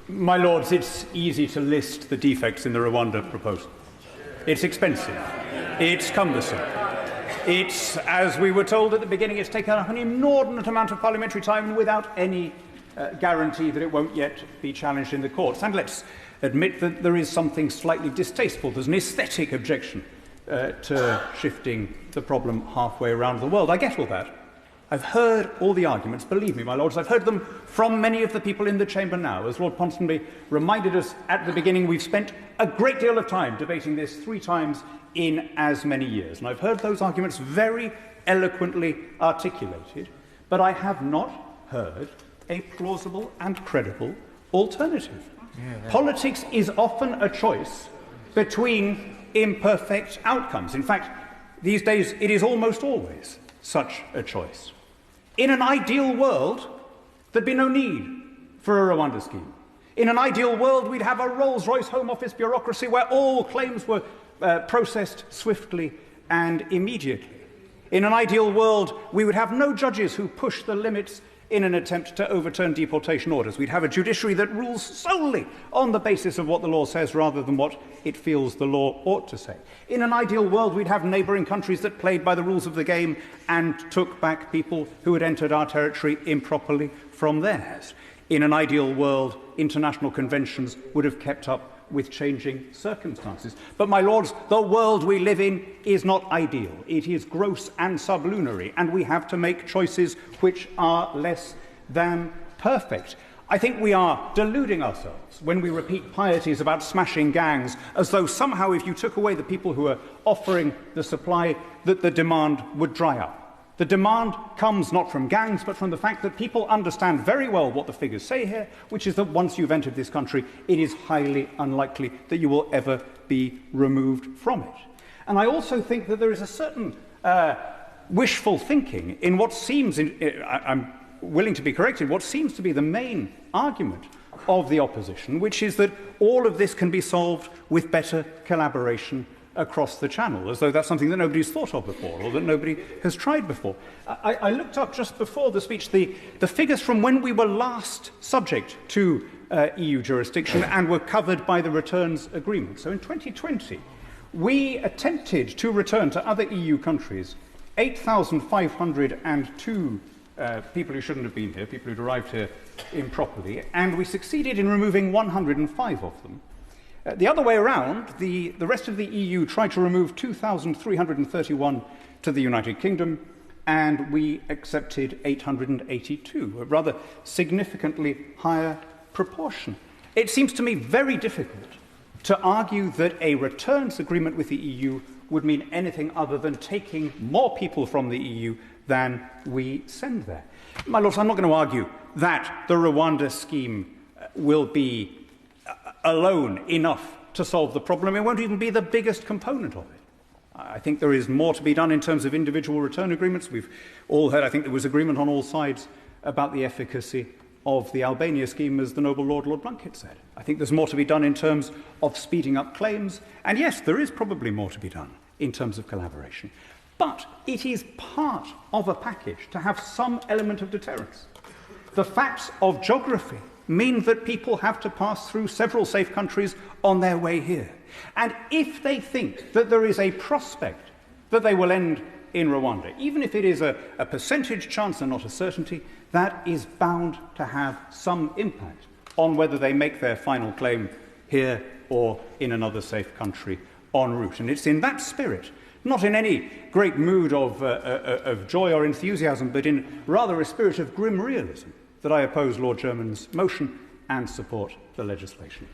My Lords, it's easy to list the defects in the Rwanda proposal. It's expensive. It's cumbersome. It's, as we were told at the beginning, it's taken up an inordinate amount of parliamentary time without any guarantee that it won't yet be challenged in the courts. And let's admit that there is something slightly distasteful. There's an aesthetic objection to shifting the problem halfway around the world. I get all that. I've heard all the arguments, believe me, my Lords, I've heard them from many of the people in the Chamber now. As Lord Ponsonby reminded us at the beginning, we've spent a great deal of time debating this 3 times in as many years. And I've heard those arguments very eloquently articulated, but I have not heard a plausible and credible alternative. Politics is often a choice between imperfect outcomes. In fact, these days it is almost always such a choice. In an ideal world, there'd be no need for a Rwanda scheme. In an ideal world, we'd have a Rolls-Royce Home Office bureaucracy where all claims were processed swiftly and immediately. In an ideal world, we would have no judges who push the limits in an attempt to overturn deportation orders. We'd have a judiciary that rules solely on the basis of what the law says rather than what it feels the law ought to say. In an ideal world, we'd have neighbouring countries that played by the rules of the game and took back people who had entered our territory improperly from theirs. In an ideal world, international conventions would have kept up with changing circumstances. But, my Lords, the world we live in is not ideal. It is gross and sublunary, and we have to make choices which are less than perfect. I think we are deluding ourselves when we repeat pieties about smashing gangs, as though somehow if you took away the people who are offering the supply, that the demand would dry up. The demand comes not from gangs, but from the fact that people understand very well what the figures say here, which is that once you've entered this country, it is highly unlikely that you will ever be removed from it. And I also think that there is a certain wishful thinking in what seems, I'm willing to be corrected, what seems to be the main argument of the opposition, which is that all of this can be solved with better collaboration across the Channel, as though that's something that nobody's thought of before or that nobody has tried before. I looked up just before the speech the figures from when we were last subject to EU jurisdiction and were covered by the returns agreement. So in 2020, we attempted to return to other EU countries 8,502 people who shouldn't have been here, people who'd arrived here improperly, and we succeeded in removing 105 of them. The other way around, the rest of the EU tried to remove 2,331 to the United Kingdom, and we accepted 882, a rather significantly higher proportion. It seems to me very difficult to argue that a returns agreement with the EU would mean anything other than taking more people from the EU than we send there. My Lords, I'm not going to argue that the Rwanda scheme will be alone enough to solve the problem. It won't even be the biggest component of it. I think there is more to be done in terms of individual return agreements. We've all heard, I think there was agreement on all sides about the efficacy of the Albania scheme, as the noble Lord Blunkett said. I think there's more to be done in terms of speeding up claims. And yes, there is probably more to be done in terms of collaboration. But it is part of a package to have some element of deterrence. The facts of geography mean that people have to pass through several safe countries on their way here. And if they think that there is a prospect that they will end in Rwanda, even if it is a percentage chance and not a certainty, that is bound to have some impact on whether they make their final claim here or in another safe country en route. And it's in that spirit, not in any great mood of joy or enthusiasm, but in rather a spirit of grim realism, that I oppose Lord Jermyn's motion and support the legislation.